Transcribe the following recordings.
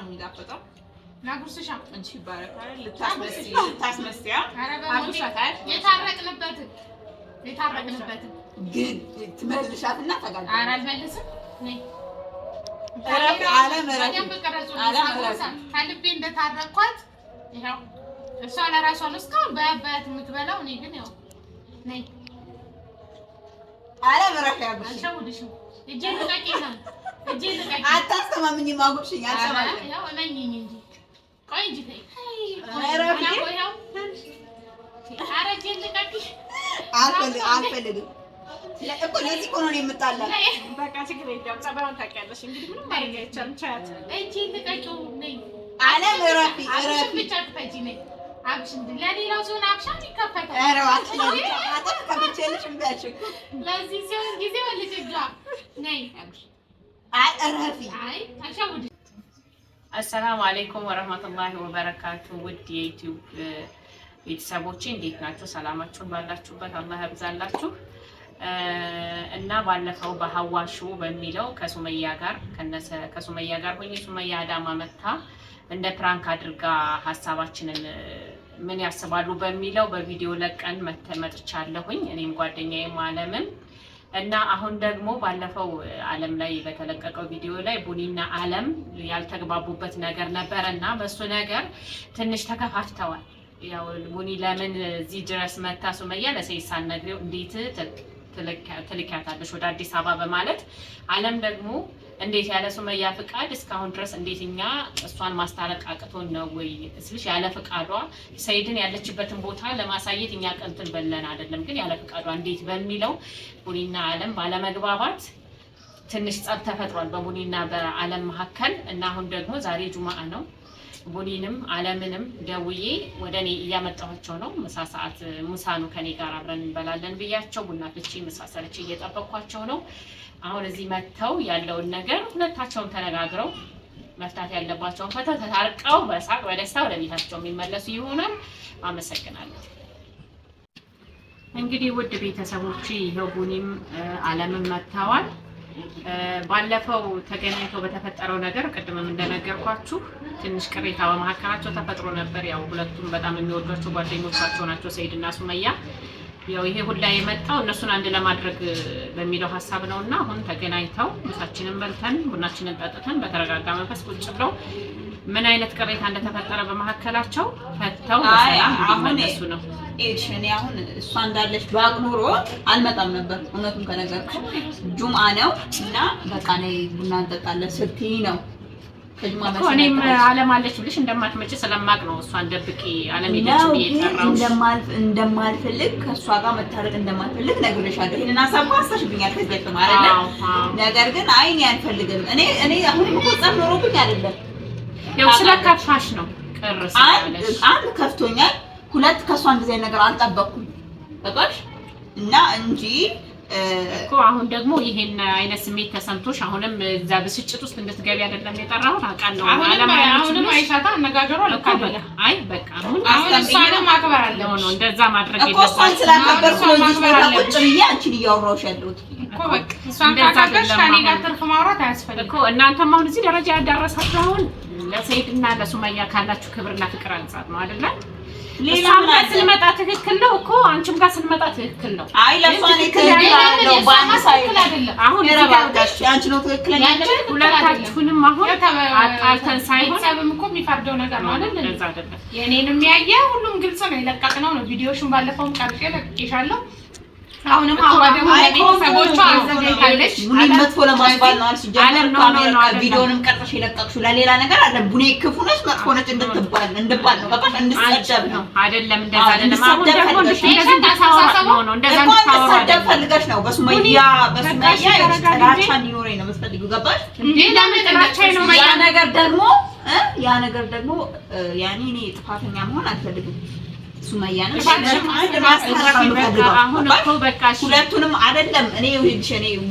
ነው የሚጣፍጠው። ናጉርስሻ እንቺ ይባረካል። ልታስመስያ አጉርሻታል። የታረቅንበት ግን ትመልሻትና ተጋጭ። ኧረ አልመልስም። ነይ ከልቤ እንደታረቅኳት ይኸው እሷ ለራሷ ነው እስካሁን በያባያት የምትበላው። እኔ ግን ያው ነይ አልሸውድሽም። እጄን ልቀቂ ነው እጄን ልቀቂ። አታስተማምኝም። አጉርሽኝ አልሰማሽም። ያው እመኚኝ እንጂ ቆይ እንጂ ተይ። ኧረ እጄን ልቀቂ። አልፈልግም እኮ ለዚህ እኮ ነው የምጣላ። በቃ ችግር የለውም። ጸባዩን ታውቂያለሽ። እንግዲህ ምንም ማድረግ አይቻልም። ቻት እጄን ልቀቂው። ነይ አለም እረፊ ብቻ ትፈጂ ነይ። አብሽ ለሌላው ሲሆን አብሻን ይከፈታል። ኧረ አጥፍ ከብቼልሽ እምቢያልሽኝ ለዚህ ሲሆን ጊዜ ወልጅ እጇ ነይ። አይ እረፊ። አይ አልሸውድሽ። አሰላሙ አለይኩም ወረህመቱላሂ ወበረካቱ። ውድ የዩቲዩብ ቤተሰቦቼ እንዴት ናችሁ? ሰላማችሁን ባላችሁበት አላህ ያብዛላችሁ። እና ባለፈው በሐዋሹ በሚለው ከሱመያ ጋር ሆኜ ሱመያ አዳማ መታ እንደ ፕራንክ አድርጋ ሀሳባችንን ምን ያስባሉ በሚለው በቪዲዮ ለቀን መጥቻለሁኝ። እኔም ጓደኛዬም አለምም እና አሁን ደግሞ ባለፈው አለም ላይ በተለቀቀው ቪዲዮ ላይ ቡኒና አለም ያልተግባቡበት ነገር ነበርና በሱ ነገር ትንሽ ተከፋፍተዋል። ያው ቡኒ ለምን እዚህ ድረስ መታ ሱመያ ለሰይድ ሳትነግሪው እንዴት ትልኪያታለሽ ወደ አዲስ አበባ በማለት አለም ደግሞ እንዴት ያለ ሱመያ ፍቃድ እስካሁን ድረስ እንዴት እኛ እሷን ማስታረቅ አቅቶን ነው ወይ እስልሽ ያለ ፍቃዷ ሰይድን ያለችበትን ቦታ ለማሳየት እኛ ቀንትን በለን አይደለም ግን ያለ ፍቃዷ እንዴት በሚለው ቡኒና አለም ባለመግባባት ትንሽ ጸብ ተፈጥሯል በቡኒና በአለም መካከል። እና አሁን ደግሞ ዛሬ ጁማአ ነው። ቡኒንም አለምንም ደውዬ ወደኔ እያመጣኋቸው ነው። ምሳ ሰዓት ሙሳኑ ከኔ ጋር አብረን እንበላለን ብያቸው ቡና ፍቺ ምሳ ሰርቼ እየጠበቅኳቸው ነው። አሁን እዚህ መጥተው ያለውን ነገር ሁለታቸውም ተነጋግረው መፍታት ያለባቸውን ፈተው ተታርቀው በሳቅ በደስታ ወደ ቤታቸው የሚመለሱ ይሆናል። አመሰግናለሁ። እንግዲህ ውድ ቤተሰቦቼ ይሄው ቡኒም አለምም መጥተዋል። ባለፈው ተገናኝተው በተፈጠረው ነገር ቅድምም እንደነገርኳችሁ ትንሽ ቅሬታ በመካከላቸው ተፈጥሮ ነበር። ያው ሁለቱም በጣም የሚወዷቸው ጓደኞቻቸው ናቸው ሰይድና ሱመያ። ያው ይሄ ሁላ የመጣው እነሱን አንድ ለማድረግ በሚለው ሀሳብ ነውና አሁን ተገናኝተው ምሳችንን በልተን ቡናችንን ጠጥተን በተረጋጋ መንፈስ ቁጭ ብለው ምን አይነት ቅሬታ እንደተፈጠረ በመካከላቸው ፈተው በሰላም እንዲመለሱ ነው። እኔ አሁን እሷ እንዳለች ባቅኑሮ አልመጣም ነበር። እውነቱን ከነገርኩሽ ጁምአ ነው እና በቃ ነይ ቡና እንጠጣለን ስትይ ነው እኔም አለም አለች ብልሽ እንደማትመጪ ስለማቅ ነው እሷን ደብቄ አለም ሄደች እየጠራው እንደማልፈልግ ከእሷ ጋር መታረቅ እንደማልፈልግ ነግሬሻለሁ። ይሄንን ሀሳብ አስተሽብኛል ከዚህ በፊት ማለት ነው። ነገር ግን አይ እኔ አልፈልግም። እኔ አሁንም እኮ ጸብ ኖሮብኝ አይደለም ያው ስለከፋሽ ነው። ቅርስ አንድ ከፍቶኛል፣ ሁለት ከሷ እንደዚህ ነገር አልጠበቅኩም በቃሽ እና እንጂ እኮ አሁን ደግሞ ይሄን አይነት ስሜት ተሰምቶሽ አሁንም እዛ ብስጭት ውስጥ እንድትገቢ አይደለም የጠራሁት። አውቃለሁ አሁንም አይሻታ አነጋገሩ አልካበለ አይ በቃ አሁን እሷንም ማክበር አለ ነው እንደዛ ማድረግ የለበትም እኮ እሷን ስላከበርኩ ነው እዚህ ቦታ ቁጭ ብዬ አንቺን እያወራሁሽ ያለሁት እኮ በቃ እሷን ካከበርሽ ከእኔ ጋር ትርፍ ማውራት አያስፈልግም እኮ። እናንተም አሁን እዚህ ደረጃ ያዳረሳችሁ አሁን ለሰይድና ለሱመያ ካላችሁ ክብርና ፍቅር አንጻር ነው አይደለ? ሌላም ጋር ስንመጣ ትክክል ነው እኮ አንቺም ጋር ስንመጣ ትክክል ነው። አይ ለሷኔ ትክክል ነው ባንሳይል አሁን ይረባጋሽ አንቺ ነው ትክክለኛ ሁለታችሁንም አሁን አጣልተን ሳይሆን ሰብም እኮ የሚፈርደው ነገር ነው አይደል? እንደዛ አይደለም። የኔንም ያየ ሁሉም ግልጽ ነው። የለቀቅነው ነው ቪዲዮሽን ባለፈውም ቀርጬ ለቅቄሻለሁ። አሁንም አዋደሙ ለቤተሰቦቿ አዘጋጅታለች። ቡኔ መጥፎ ለማስባል ነው አልሲጀመር ካሜራ ቪዲዮንም ቀርጸሽ የለቀቅሽው ለሌላ ነገር አለ። ቡኔ ክፉ ነች መጥፎ ነች እንድባል ነው በቃ እንድትሰደብ ነው አይደለም? እንደዛ አይደለም። አሁን ደግሞ እንደዛ ታሳሰበው ነው እንደዛ እንድታወራ ፈልገሽ ነው። በሱመያ ጥላቻ እንዲኖረኝ ነው የምትፈልጊው ገባሽ? ለምን ጥላቻ ይኖረኛል? ያ ነገር ደግሞ ያኔ እኔ ጥፋተኛ መሆን አልፈልግም። ሱመያ ነው አሁን እኮ በቃ ሁለቱንም አይደለም እኔ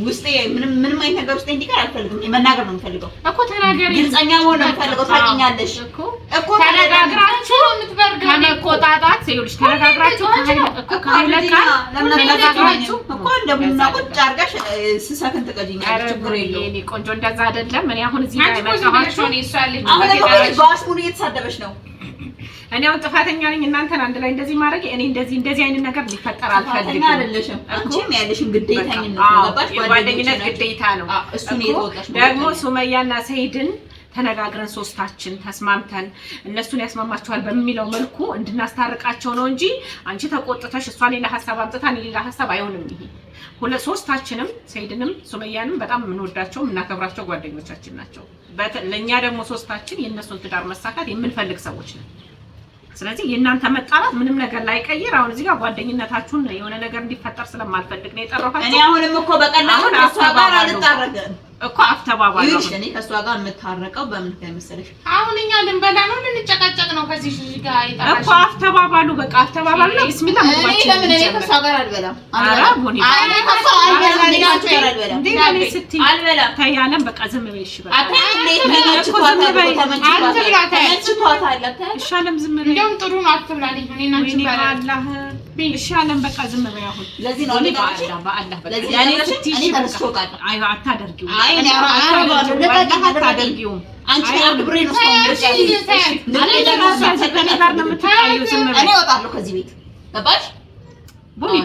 ውስጤ ምንም አይነት ነገር ውስጤ እንዲቀር አልፈልግም። መናገር ነው የምፈልገው እኮ ተናገሪ። ግልጸኛ መሆን ነው የምፈልገው። ታውቂኛለሽ እኮ ተነጋግራችሁ ከመቆጣጣት ይኸውልሽ ተነጋግራችሁ ከነጋግራችሁ እኮ እንደምና ቁጭ አድርጋሽ ስሰክን ትቀጂኛለሽ። ችግር የለውም የኔ ቆንጆ እንደዛ አይደለም። እኔ አሁን እዚህ ጋር መጣኋችሁ ነው ይሷልኝ ባስሙን እየተሳደበች ነው። እኔ አሁን ጥፋተኛ ነኝ እናንተን አንድ ላይ እንደዚህ ማድረግ እኔ እንደዚህ አይነት ነገር ሊፈጠር አልፈልግም። አይደለሽም አንቺም ያለሽን ግዴታኝነት ነው ገባሽ? ጓደኝነት ግዴታ ነው። እሱን እየተወጣሽ ደግሞ ሱመያና ሰይድን ተነጋግረን ሶስታችን ተስማምተን እነሱን ያስማማቸዋል በሚለው መልኩ እንድናስታርቃቸው ነው እንጂ አንቺ ተቆጥተሽ እሷ ሌላ ሐሳብ አምጥታ ሌላ ሐሳብ አይሆንም። ይሄ ሶስታችንም ሰይድንም ሱመያንም በጣም የምንወዳቸው የምናከብራቸው ጓደኞቻችን ናቸው። ለኛ ደግሞ ሶስታችን የእነሱን ትዳር መሳካት የምንፈልግ ሰዎች ነን። ስለዚህ የእናንተ መጣላት ምንም ነገር ላይ ቀይር። አሁን እዚህ ጋር ጓደኝነታችሁን የሆነ ነገር እንዲፈጠር ስለማልፈልግ ነው የጠራኋችሁ። እኔ አሁንም እኮ በቀላሉ እሷ ጋር አልጣረገም እኮ አፍተባባሉ። እኔ ከሷ ጋር የምታረቀው በምን ከመሰለሽ አሁን እኛ ልንበላ ነው ልንጨቃጨቅ ነው ከዚህ ሽሽ ጋር ይጣላል እኮ አፍተባባሉ። በቃ አፍተባባሉ። ቢስሚላህ እኔ ለምን እኔ ከሷ ጋር አልበላም አልበላም። በቃ ዝም በይ እሺ። በቃ ጥሩ ነው አትብላለኝ። እኔና አንቺ ባላህ ይሻለን በቃ ዝም በይ። አሁን ለዚህ ነው በአላህ በቃ ያኔ ስትይ ተነስቶታል። አይ አታደርጊው፣ አይ እኔ አታደርጊው። አንቺ አብሬ ነው እኔ እወጣለሁ ከዚህ ቤት ገባሽ? ቡኒ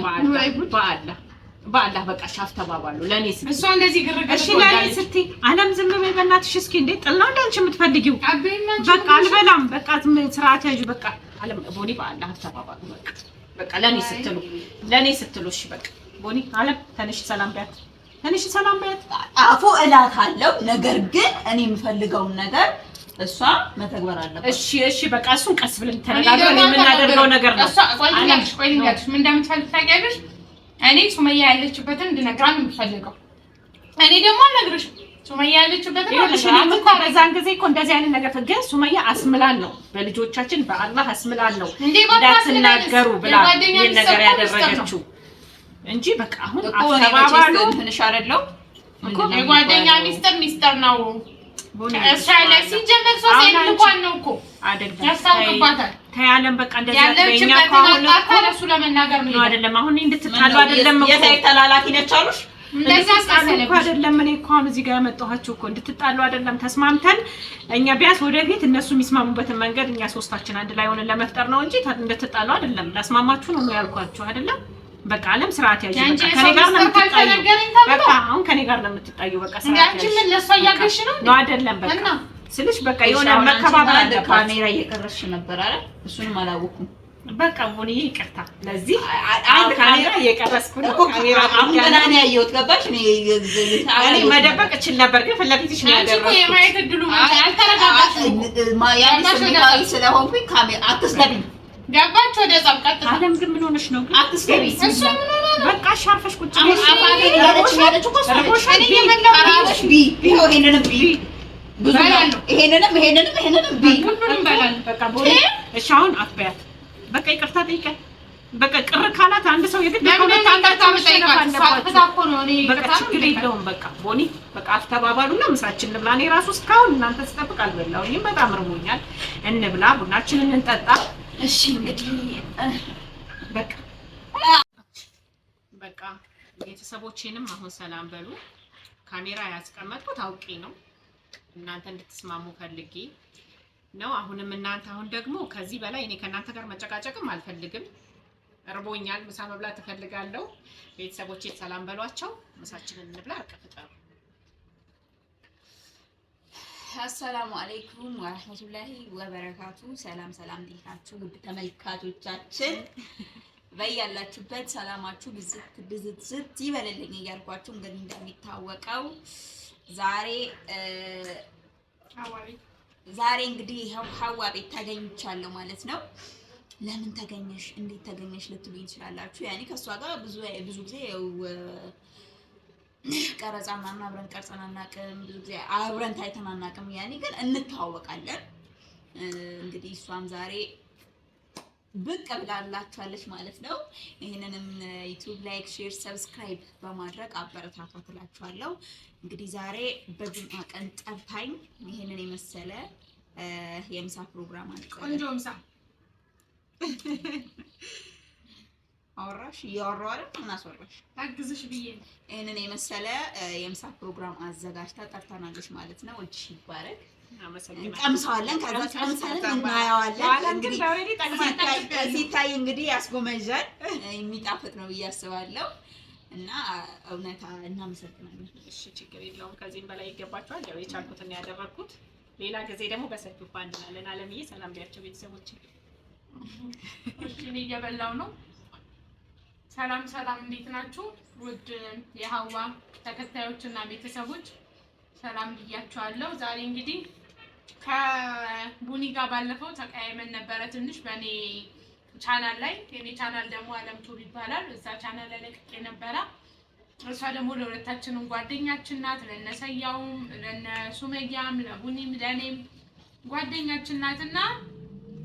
በአላህ በቃ ሻፍ ተባባሉ። ለኔ ስትይ እሷ እንደዚህ ግርግር እሺ ለኔ ስትይ አለም ዝም በይ በእናትሽ። እስኪ እንዴ ጥላው እንዳንቺ የምትፈልጊው በቃ አልበላም። በቃ ስርዓት ያዥ በቃ አለም ቡኒ በአላህ ተባባሉ። በቃ ለኔ ስትሉ እሺ በቃ ቡኒ አለም ተነሽ ሰላም ቢያት ተነሽ ሰላም ቢያት አፉ እላታለሁ። ነገር ግን እኔ የምፈልገውን ነገር እሷ መተግበር አለባት። እሺ በቃ እሱን ቀስ ብለን ተነጋግረን የምናደርገው ነገር ነው። እሷ ቆይ ምን እንደምትፈልግ ታውቂያለሽ? እኔ ሱመያ ያለችበትን እንድነግራት ነው የምፈልገው። እኔ ደግሞ አልነግርሽም። ሱመያ ያለችበትን በዛን ጊዜ እኮ እንደዚህ አይነት ነገር ግን ሱመያ አስምላን ነው በልጆቻችን በአላህ አስምላን ነው እንዳትናገሩ ብላ ይሄን ነገር ያደረገችው እንጂ በቃ አሁን አስተባባሉ ትንሽ አይደለው እኮ የጓደኛ ሚስጥር ነው። እስራኤል ሲጀመር ሶስት እንኳን ነው እኮ አይደለም ያስታውቅባታል። ታያለም በቃ እንደዛ ያለኛ ካሁን እሱ ለመናገር ነው አይደለም። አሁን እንድትጣሉ አይደለም እኮ የታይ ተላላኪ ነች አሉሽ። እንደዛ አስተሳሰብ አይደለም። እኔ እኮ አሁን እዚህ ጋር ያመጣኋችሁ እኮ እንድትጣሉ አይደለም። ተስማምተን እኛ ቢያንስ ወደፊት እነሱ የሚስማሙበትን መንገድ እኛ ሶስታችን አንድ ላይ ሆነን ለመፍጠር ነው እንጂ እንድትጣሉ አይደለም። ላስማማችሁ ነው ያልኳችሁ አይደለም። በቃ አለም ስርዓት ያዥ በቃ ከኔ ጋር ነው የምትጣዩ። በቃ አሁን ከኔ ጋር ነው የምትጣዩ። በቃ ስርዓት ያዥ አንቺ ምን ለሷ ያገሽ ነው አይደለም። በቃ ስልሽ በቃ የሆነ መከባበር አለ። ካሜራ እየቀረሽ ነበር አይደል? እሱንም አላወኩም። በቃ ቡኒ ይቅርታ። ለዚህ አንድ ካሜራ እየቀረስኩ ነው። ካሜራ አሁን ገና ነው ያየሁት ገባሽ? እኔ መደበቅ እችል ነበር ግን ፍላጎትሽ ነው ያደረኩት። አንቺ የማየት እድሉ አልተረጋጋሽም። ስሜታዊ ስለሆንኩኝ ካሜራ አትስደብኝ። ገባች ወደ ጸብቀት አለም ግን ምን ሆነሽ ነው ግን? አትስደብኝ። እሱ ምን ሆነ ነው? በቃ ሻርፈሽ ቁጭ ብለሽ አፋቴ ያለች እኮ ረቦሻል ቢ ቢ ይሄንንም ቢ ብዙ ነው። ይሄንንም ቢ ሁሉንም በላል። በቃ ቡኒ እሺ አሁን አትበያት። በቃ ይቅርታ ጠይቀን በቃ ቅር ካላት አንድ ሰው የግድ ከሁለት አንዳቸው መሸነፍ አለባቸው። በቃ ችግር የለውም። በቃ ቦኒ በቃ አስተባባሉና ምሳችን እንብላ። እኔ ራሱ እስካሁን እናንተ ስጠብቅ አልበላሁኝም። በጣም እርቦኛል። እንብላ፣ ቡናችንን እንጠጣ። እሺ እንግዲህ በቃ ቤተሰቦቼንም አሁን ሰላም በሉ። ካሜራ ያስቀመጥኩት አውቄ ነው እናንተ እንድትስማሙ ፈልጌ ነው። አሁንም እናንተ አሁን ደግሞ ከዚህ በላይ እኔ ከእናንተ ጋር መጨቃጨቅም አልፈልግም። እርቦኛል፣ ምሳ መብላት እፈልጋለሁ። ቤተሰቦቼ ሰላም በሏቸው። ምሳችንን እንብላ። አርቀፍጣሩ አሰላሙ አለይኩም ወራህመቱላሂ ወበረካቱ። ሰላም እንዴት ናችሁ ውድ ተመልካቾቻችን? በያላችሁበት ሰላማችሁ ብዝት ይበልልኝ እያልኳችሁ እንግዲህ እንደሚታወቀው ዛሬ እንግዲህ ሀዋ ቤት ተገኝቻለሁ ማለት ነው። ለምን ተገኘሽ እንዴት ተገኘሽ ልትሉኝ ትችላላችሁ። ያኔ ከሷ ጋር ብዙ ጊዜ ቀረጻ ምናምን አብረን ቀርጸን አናውቅም። ብዙ ጊዜ አብረን ታይተን አናውቅም። ያኔ ግን እንተዋወቃለን። እንግዲህ እሷም ዛሬ ብቅ ብላላችኋለች ማለት ነው። ይሄንንም ዩቲዩብ ላይክ፣ ሼር፣ ሰብስክራይብ በማድረግ አበረታቷት እላችኋለሁ። እንግዲህ ዛሬ በጁምዓ ቀን ጠርታኝ ይሄንን የመሰለ የምሳ ፕሮግራም አለ። ቆንጆ ምሳ አወራሽ እያወራሁ አይደል? ምን አስወራሽ? አግዝሽ ብዬ ይሄንን የመሰለ የምሳ ፕሮግራም አዘጋጅታ ጠርታናለች ማለት ነው። እጅሽ ይባረክ። እንቀምሰዋለን፣ ከዛ ቀምሰን እናየዋለን። እንግዲህ ሲታይ እንግዲህ ያስጎመዣል፣ የሚጣፍጥ ነው ብዬ አስባለሁ። እና እውነታ እናመሰግናለን። እሺ ችግር የለውም። ከዚህም በላይ ይገባቸዋል። ያው የቻልኩትን ያደረኩት። ሌላ ጊዜ ደግሞ በሰፊው ባንላለን። አለምዬ ሰላም ቢያቸው ቤተሰቦች። እሺ እኔ እየበላሁ ነው። ሰላም ሰላም፣ እንዴት ናችሁ? ውድ የሀዋ ተከታዮችና ቤተሰቦች ሰላም ብያችኋለሁ። ዛሬ እንግዲህ ከቡኒ ጋር ባለፈው ተቀያይመን ነበረ ትንሽ በእኔ ቻናል ላይ። የኔ ቻናል ደግሞ አለም ቱር ይባላል። እዛ ቻናል ላይ ለቅቄ ነበረ። እሷ ደግሞ ለሁለታችንም ጓደኛችን ናት። ለነሰያውም፣ ለነሱመያም፣ ለቡኒም ለኔም ጓደኛችን ናትና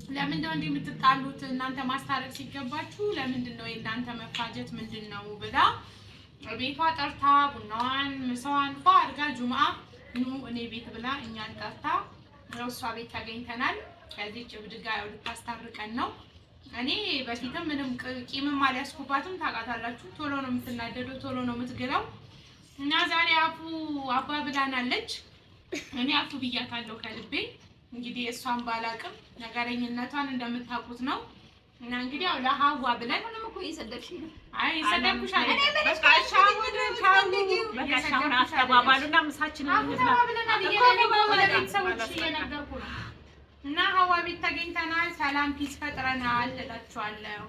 ለምንድን ነው እንዲህ የምትጣሉት? እናንተ ማስታረቅ ሲገባችሁ ለምንድን ነው የእናንተ መፋጀት ምንድን ነው ብላ ቤቷ ጠርታ ቡናዋን ምሳዋን ፏ አድርጋ ጁምአ ኑ እኔ ቤት ብላ እኛን ጠርታ እሷ ቤት ተገኝተናል። ከዚህ ጭብድ ጋር ልታስታርቀን ነው። እኔ በፊትም ምንም ቂምም አልያዝኩባትም። ታውቃታላችሁ፣ ቶሎ ነው የምትናደደው፣ ቶሎ ነው የምትገላው። እና ዛሬ አባ ብላናለች። እኔ አፉ ብያታለሁ ከልቤ። እንግዲህ እሷን ባላቅም ነገረኝነቷን እንደምታውቁት ነው። እና እንግዲህ ያው ለሀዋ ብለን ምንም እኮ እየሰደብሽ ነው። አይ እየሰደብኩሽ አይደለም። በቃ ሻውን አስተባባሉና ምሳችንን እንብላ ወደ ቤተሰቦች እየነገርኩ ነው። እና ሀዋ ቤት ተገኝተናል። ሰላም ፒስ ፈጥረናል እላችኋለሁ።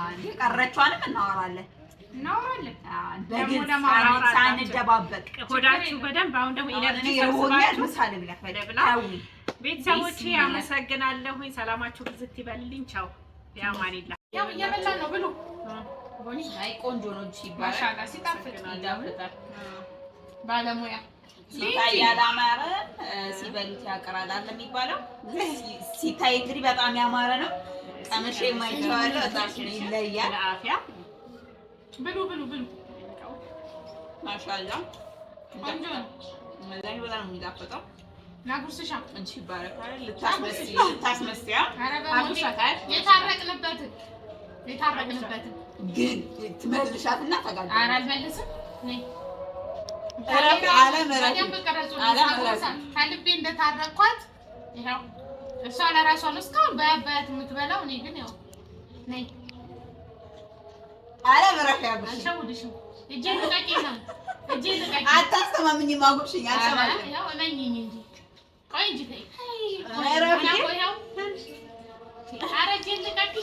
እንዴ ቀረችዋንም እናወራለን። በግልጽ ሳንደባበቅ ሆዳችሁ በደንብ አሁን ደግሞ ኢነርጂ ቤተሰቦቼ አመሰግናለሁ። ሰላማችሁ ብዝት ይበልልኝ። ቻው ያማኒላ። ያው እየበላን ነው ብሉ። አይ ቆንጆ ነው ሲባል ማሻአላ ሲጣፍጥ ይዳፍጣል። ባለሙያ ሲታይ ያላማረ ሲበሉት ያቀራል አለ የሚባለው። ሲታይ እንግዲህ በጣም ያማረ ነው። ቀምሼ የማይተዋለ በጣም ይለያል። አፍያ ብሉ ብሉ ብሉ። ማሻአላ ቆንጆ ነው። መዛኝ በጣም የሚጣፍጠው ናጉርስሻ እንጂ ይባረካል። ልታስመስያ አጉርሻታል። የታረቅንበትን ግን ትመልሻትና ተጋዳ። ኧረ አልመልስም። ነይ ከልቤ እንደታረቅኳት ይኸው እሷ ለራሷ ነው እስካሁን በያባያት የምትበላው። እኔ ግን ያው ነይ አልሸውድሽም። እጄን ልቀቂ ነው እጄን ልቀቂ። አታስተማምኝም። አጉርሽኝ አልሰማሽም። ያው እመኚኝ እንጂ ቆይ እንጂ ተይ። ኧረ እጄን ልቀቂ።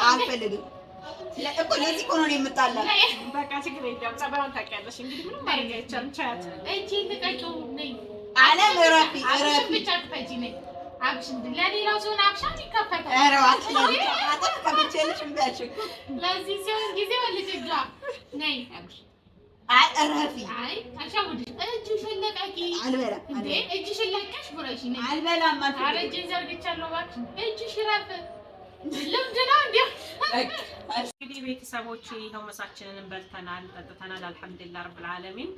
አልፈልግም እኮ ለዚህ እኮ ነው የምጣላ። በቃ ችግር የለም። ጸባዩን ታውቂያለሽ። እንግዲህ ምንም ማድረግ አይቻልም። ቻያት እጄን ልቀቂው። ነይ አለም እረፊ ብቻ ትፈጂ ነይ። አብሽ ለሌላው ሲሆን አብሻን ይከፈታል። ኧረ አጥፍ ከብቼልሽ እምቢ አልሽኝ። ለዚህ ሲሆን ጊዜው ልጅጋ ነይ አብሽ። አይ እረፊ። አይ አሻውድሽ እጅሽን ልቀቂ። አልበላም እንዴ እጅሽን ለቀሽ ጉረሽ ነይ። አልበላም ማለት ኧረ እጄን ዘርግቻለሁ እባክሽ። እጅሽ ረፍ ልምድ ነው እንዴ? እንግዲህ ቤተሰቦች ይኸው ምሳችንን በልተናል፣ ጠጥተናል። አልሐምዱሊላህ ረብል ዓለሚን።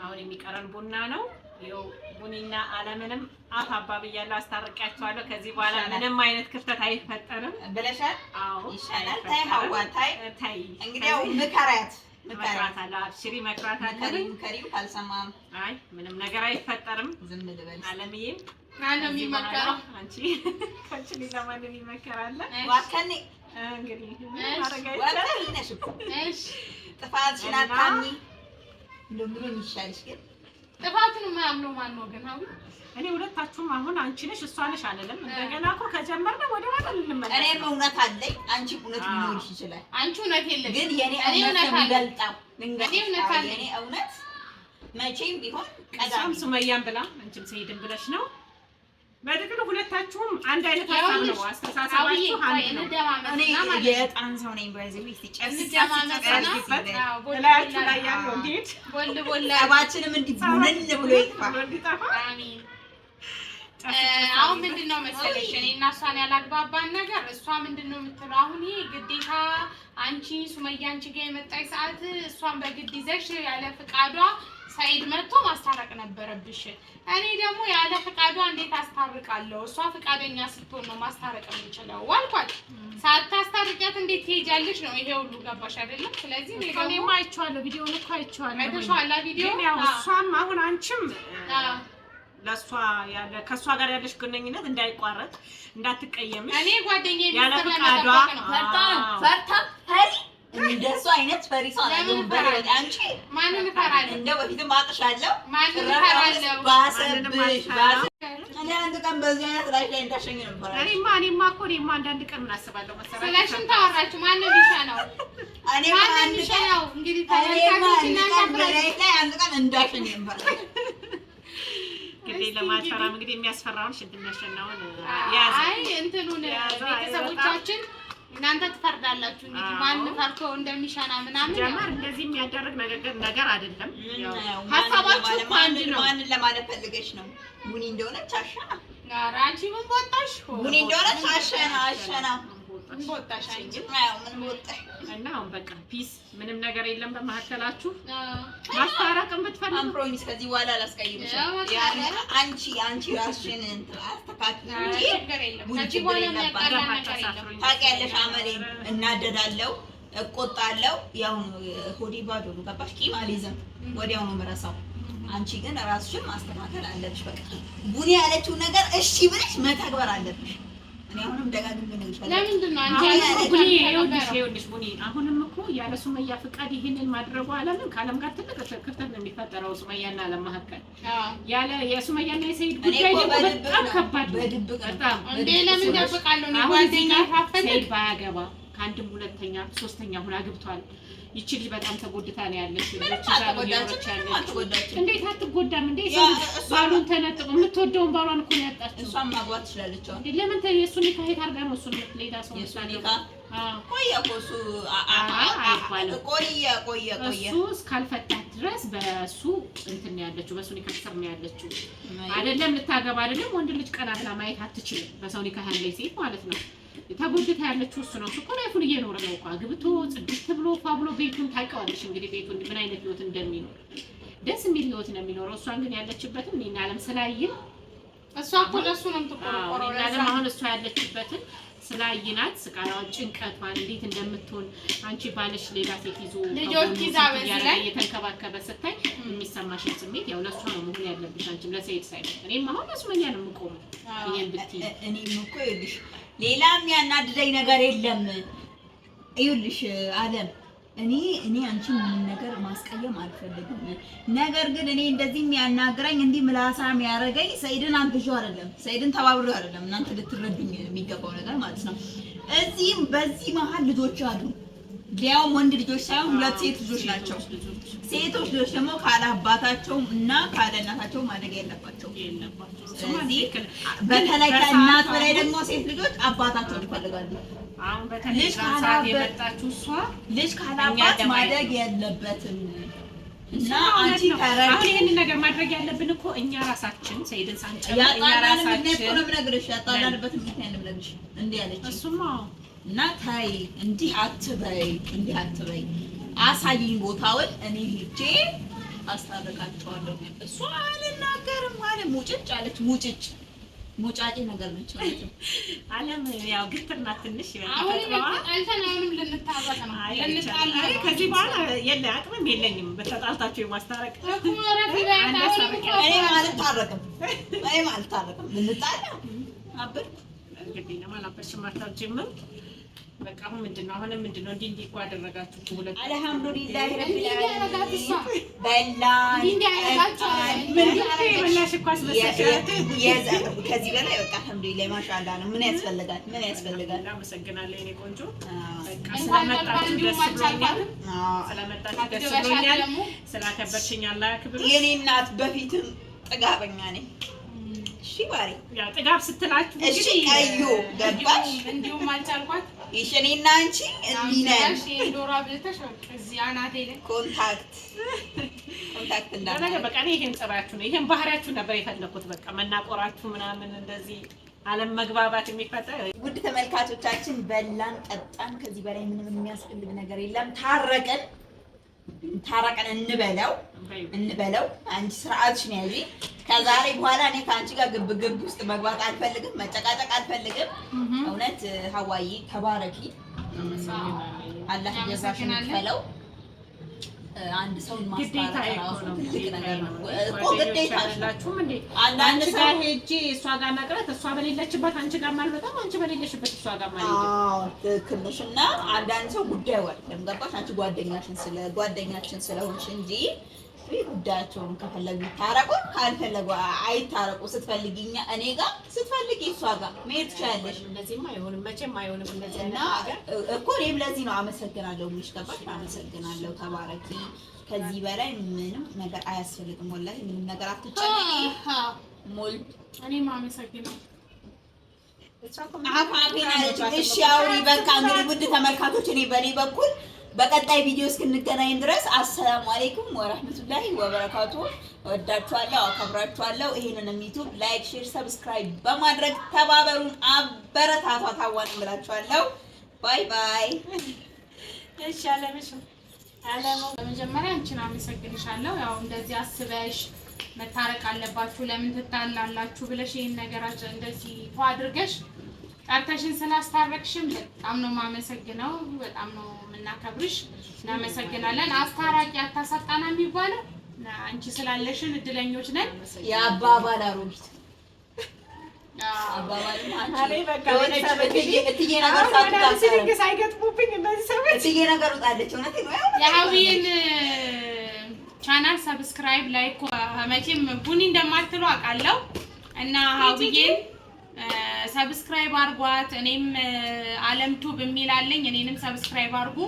አሁን የሚቀረን ቡና ነው። ይኸው ቡኒና አለምንም አፍ አባብያለሁ፣ አስታርቂያቸዋለሁ። ከዚህ በኋላ ምንም አይነት ክፍተት አይፈጠርም ብለሻል። አዎ ይሻላል። ታይ ሀዋ ታይ እንግዲህ ያው ምከሪያት መክራታለ አብሽሪ መክራታለ። ከሪው ካልሰማም አይ ምንም ነገር አይፈጠርም። ዝም ልበል። አለምዬም አለም ይመከራል። አንቺ ከአንቺ ሌላ ማንም ይመከራል? ዋከኔ እንግዲህ ዋከኔሽ እሺ ጥፋትሽን አታምኚ። እንደው ምን ይሻልሽ ግን ጥፋቱን የማያምነው ማን ነው ግን? አሁን እኔ ሁለታችሁም አሁን አንቺ ነሽ እሷ ነሽ አለለም። እንደገና እኮ ከጀመርን ወደ ኋላ ልንመለስ። እኔም እውነት አለኝ፣ አንቺ እውነት ሊኖርሽ ይችላል። አንቺ እውነት የለሽ ግን የኔ እውነት የሚገልጣው እኔ እውነት አለኝ። የኔ እውነት መቼም ቢሆን ቀዳም ሱመያን ብላ አንቺም ሰይድን ብለሽ ነው። በጥቅሉ ሁለታችሁም አንድ አይነት ሀሳብ ነው። አስተሳሰባችሁ አንድ ነው። እኔ የጣን ሰው ነኝ። በዚህ ሲጨስ ላያችሁ ላይ ያለው እንዴት ጠባችንም እንዲህ ቡንን ብሎ ይጥፋ። አሜን። አሁን ምንድነው መሰለሽ እኔ እና እሷን ያላግባባን ነገር እሷ ምንድነው የምትለው አሁን ይሄ ግዴታ አንቺ ሱመያ አንቺ ጋር የመጣች ሰዓት እሷን በግድ ይዘሽ ያለ ፍቃዷ ሰይድ መጥቶ ማስታረቅ ነበረብሽ። እኔ ደግሞ ያለ ፈቃዷ እንዴት አስታርቃለሁ? እሷ ፈቃደኛ ስትሆን ነው ማስታረቅ የምንችለው አልኳት። ሳታስታርቂያት እንዴት ትሄጃለሽ ነው ይሄ ሁሉ ገባሽ አይደለም? ስለዚህ እኔማ አይቼዋለሁ፣ ቪዲዮውን እኮ አይቼዋለሁ። አይተሽዋል ቪዲዮ? ያው እሷም አሁን አንቺም ለሷ ያለ ከሷ ጋር ያለሽ ግንኙነት እንዳይቋረጥ እንዳትቀየምሽ። እኔ ጓደኛዬ ያለ ፈቃዷ ፈርታ ፈሪ እንደሱ አይነት ፈሪ ሰው አይደለም። አንቺ ማንን እፈራለሁ? እንደው በፊትም አጥሻለሁ። ማንን እፈራለሁ? ባሰብሽ እኔ አንድ ቀን በዚህ አይነት ላይ እንዳሸኝ ነበር። እኔማ አንዳንድ ቀን ምን አስባለሁ መሰለኝ። ስለሽን ታወራችሁ ማንን ሊሻ ነው? እኔማ አንድ ቀን ነው እንግዲህ ታያታችሁና አንድ ቀን እንዳሸኝ ነበር። እንግዲህ ለማጥፋራም እንግዲህ የሚያስፈራውን ሽንት የሚያሸናውን ያዘ። አይ እንትኑን ቤተሰቦቻችን እናንተ ትፈርዳላችሁ እንግዲህ ማን ፈርቶ እንደሚሻና ምናምን ጀመር እንደዚህ የሚያደርግ ነገር አይደለም። ያው ሀሳባችሁ አንድ ነው። ማንን ለማለት ፈልገሽ ነው? ቡኒ እንደሆነች አሸና። ኧረ አንቺ ምን ቦጣሽ? ቡኒ እንደሆነች አሸና ምን ቦጣሽ አንቺ? አዎ ምን ቦጣሽ? እና አሁን በቃ ፒስ፣ ምንም ነገር የለም በመሀከላችሁ። ማስታረቅም ብትፈልጉ ፕሮሚስ ከዚህ በኋላ አላስቀይምሽም። አንቺ ራስሽን አስተካክል እንጂ ከዚህ በኋላ የሚያጣላ ነገር የለም። ታውቂያለሽ፣ አመሌን እናደዳለሁ፣ እቆጣለሁ። ያው ሆዴ ባዶ ነው ገባሽ? ቂም አልይዝም፣ ወዲያው ነው የምረሳው። አንቺ ግን ራስሽን ማስተካከል አለብሽ። በቃ ቡኒ ያለችው ነገር እሺ ብለሽ መተግበር አለብሽ። እኔ አሁንም ደጋግሜ ነው ይፈልጋል። ለምንድን ነው አንቺ ይኸውልሽ ቡኒ አሁንም እኮ ያለ ሱመያ ፍቃድ ይሄንን ማድረጉ ዓለምን ከዓለም ጋር ትልቅ ክፍተት ነው የሚፈጠረው ሱመያና ዓለም መካከል። ያለ የሱመያና የሰይድ ጉዳይ ደግሞ በጣም ከባድ ነው። በጣም እንዴ ለምን ደብቃለሁ? ነው ጓደኛ ታፈለ ሰይድ ባያገባ ከአንድም ሁለተኛ ሶስተኛ ሁና አግብቷል። ይቺ ልጅ በጣም ተጎድታ ነው ያለች። ልጅ ዛሬ ያለች እንዴት አትጎዳም እንዴ? ባሉን ተነጥቆ የምትወደውን ባሏን እኮ ነው ያጣችው። እሷም ማግባት ትችላለች። እንዴ ለምን የሱን ካሄድ አርጋ ነው እሱን ሌላ ሰው ቆየ እሱ እስካልፈታት ድረስ በሱ እንትን ያለችው በሱ ኒካ ስር ነው ያለችው። አይደለም ልታገባ አይደለም ወንድ ልጅ ቀና ብላ ማየት አትችልም። በሰው ኒካ ያለች ሴት ማለት ነው። ተጎድታ ያለችው እሱ ነው። እኮ ላይፉን እየኖረ ነው እኮ አግብቶ ጽድት ብሎ ፋብሎ ቤቱን ታውቂዋለሽ እንግዲህ ቤቱን ምን አይነት ህይወት እንደሚኖር ደስ የሚል ህይወት ነው የሚኖረው። እሷ ግን ያለችበትን እኔና ዓለም ስላየን እሷ እኮ ለሱ ነው የምትቆረቆረው። ለዓለም አሁን እሷ ያለችበትን ስላይናት ስቃሏን ጭንቀቷን እንዴት እንደምትሆን አንቺ ባለሽ ሌላ ሴት ይዞ ልጆች ይዛ በዚህ ላይ የተንከባከበ ስታይ የሚሰማሽን ስሜት ያው ለሷ ነው መሆን ያለብሽ አንቺም ለሰይድ ሳይሆን። እኔም አሁን ለሱመኛ ነው የምቆመው። ይሄን ብትይ እኔም እኮ ይኸውልሽ ሌላም ያናድደኝ ነገር የለም። ይኸውልሽ ዓለም እኔ አንቺ ምን ነገር ማስቀየም አልፈልግም። ነገር ግን እኔ እንደዚህ የሚያናግረኝ እንዲህ ምላሳ የሚያደርገኝ ሰይድን አንብዤው አይደለም፣ ሰይድን ተባብሬው አይደለም። እናንተ ልትረዱኝ የሚገባው ነገር ማለት ነው። እዚህም በዚህ መሀል ልጆች አሉ። ሊያውም ወንድ ልጆች ሳይሆን ሁለት ሴት ልጆች ናቸው። ሴቶች ልጆች ደግሞ ካለ አባታቸው እና ካለ እናታቸው ማደግ የለባቸውም። ስለዚህ በተለይ ከእናት በላይ ደግሞ ሴት ልጆች አባታቸውን ይፈልጋሉ። አሁን በተለይ ሰዓት የመጣችው እሷ ልጅ ካለ አባት ማደግ የለበትም። እና አንቺ ታረቂ አሁን ይሄንን ነገር ማድረግ ያለብን እኮ እኛ ራሳችን ሰይድን ሳንጨምር እኛ ራሳችን ያጣላንበት ምክንያት ነው የምነግርሽ። እንዴ ያለች እሱማ እና ታይ እንዲህ አትበይ አሳይኝ ቦታውን እኔ ሄጄ አስታርቃቸዋለሁ። እሷ አልናገርም ማለት ሙጭጭ አለች። ሙጫጭ ነገር ነች ማለት ነው። ዓለም ያው ግትርና ትንሽ አልተናንም ልንታረቅ ነው። ከዚህ በኋላ የለ አቅምም የለኝም በተጣልታችሁ የማስታረቅ እኔም አልታረቅም ልንጣላ አብር እንግዲህ ለማላበሽም አታጅምም። በቃ አሁን ምንድነው እንዲህ እኮ አደረጋችሁ ሁለት አልሐምዱሊላህ ረቢል ዓለሚን ከዚህ በላይ በቃ አልሐምዱሊላህ ማሻአላህ ነው። ምን ያስፈልጋል? አመሰግናለሁ የኔ ቆንጆ። በቃ ስለመጣችሁ ደስ ብሎኛል። ስላከበርሽኝ አላህ ያክብርሽ የኔ እናት። በፊትም ጥጋበኛ ነኝ። እሺ ባሪ ያው ጥጋብ ስትላችሁ እሺ ቀዩ ገባሽ? እንዲሁም አልቻልኳት ይሽኔና አንቺ እንዲነን ዶራ ብለሽ እዚህ አናቴ ላይ ኮንታክት እንዳለ በቃ እኔ ይሄን ጸባያችሁ ነው ይሄን ባህሪያችሁ ነበር የፈለኩት። በቃ መናቆራችሁ ምናምን እንደዚህ ዓለም መግባባት የሚፈጠር ውድ ተመልካቾቻችን በላን ጠጣን። ከዚህ በላይ ምንም የሚያስፈልግ ነገር የለም። ታረቀን ታረቀን እንበለው። አንቺ ስርዓትሽን ያዢ። ከዛሬ በኋላ እኔ ከአንቺ ጋር ግብ ውስጥ መግባት አልፈልግም፣ መጨቃጨቅ አልፈልግም። እውነት ሀዋዬ ተባረኪ፣ አላህ ጀዛሽን ይክፈለው። አንድ ሰው ግዴታ ማስታረቅ ትልቅ ነገር ነው እኮ ግዴታ አይደላችሁም እንዴ? አንዳንድ ሰው ሄጄ እሷ ጋር መቅረት እሷ በሌለችበት አንቺ ጋር ማልመጣም፣ አንቺ በሌለሽበት እሷ ጋር ማለት ነው። አዎ ትክክል ነሽ። እና አንዳንድ ሰው ጉዳዩ አይደለም ገባሽ? አንቺ ጓደኛችን ስለሆንሽ እንጂ ጉዳያቸውን ከፈለጉ ይታረቁ፣ ካልፈለጉ አይታረቁ። ስትፈልጊኛ እኔ ጋር ስትፈልጊ እሷ ጋር መሄድ ትችላለሽ። እንደዚህማ አይሆንም፣ መቼም አይሆንም እንደዚህ እና ነገር እኮ እኔም ለዚህ ነው አመሰግናለሁ የሚልሽ ገባሽ? አመሰግናለሁ፣ ተባረኪ። ከዚህ በላይ ምንም ነገር አያስፈልግም። ወላሂ ምንም ነገር አትጨነቂ። ሞል እኔም አመሰግናለሁ። እሺ አውሪ በቃ። እንግዲህ ውድ ተመልካቾች እኔ በእኔ በኩል በቀጣይ ቪዲዮ እስክንገናኝ ድረስ አሰላሙ አለይኩም ወራህመቱላሂ ወበረካቱ። ወዳችኋለሁ፣ አከብራችኋለሁ። ይሄንን ዩቲዩብ ላይክ፣ ሼር፣ ሰብስክራይብ በማድረግ ተባበሩን፣ አበረታቷት። አዋን እምላችኋለሁ። ባይ ባይ። እሺ አለሙ በመጀመሪያ አንቺን አመሰግንሻለሁ። ያው እንደዚህ አስበሽ መታረቅ አለባችሁ ለምን ትጣላላችሁ ብለሽ ይሄን ነገር እንደዚህ አድርገሽ ጠርተሽን ስላስታረቅሽን በጣም ነው የማመሰግነው። በጣም ነው የምናከብርሽ። እናመሰግናለን። አስታራቂ አታሳጣና የሚባለው አንቺ ስላለሽን እድለኞች ነን። የአባባል አሮጊት አባባልም አንቺ እትዬ ነገር ሳይገጥሙብኝ እነዚህ ሰዎች እትዬ ነገር ወጣለች። እውነቴን ነው። የሀዊን ቻናል ሰብስክራይብ ላይክ መቼም ቡኒ እንደማትሉ አውቃለሁ እና ሀዊዬን ሰብስክራይብ አርጓት። እኔም አለም ቱብ የሚላለኝ እኔንም ሰብስክራይብ አርጉ።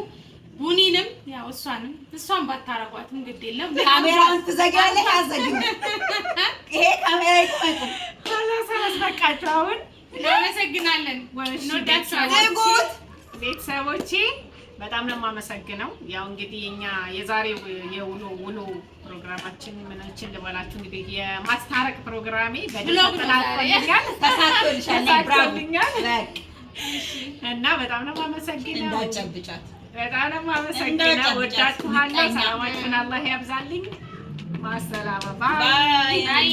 ቡኒንም ያው እሷን ባታረጓትም ግድ የለም። ካሜራውን ትዘጋለህ አዘግኝ። ይሄ ካሜራ ይቆም ሰላሳ በቃችሁ። አሁን እናመሰግናለን። እንወዳችኋለን ቤተሰቦቼ። በጣም ነው የማመሰግነው። ያው እንግዲህ እኛ የዛሬው የውሎ ፕሮግራማችን ምናችን ልበላችሁ እንግዲህ የማስታረቅ ፕሮግራሜ ተሳክቶልኛል እና በጣም ነው የማመሰግነው። እንዳጨብጫት በጣም ነው የማመሰግነው። ወዳችኋለሁ። ሰላማችሁን አላህ ያብዛልኝ። ማሰላማ ባይ።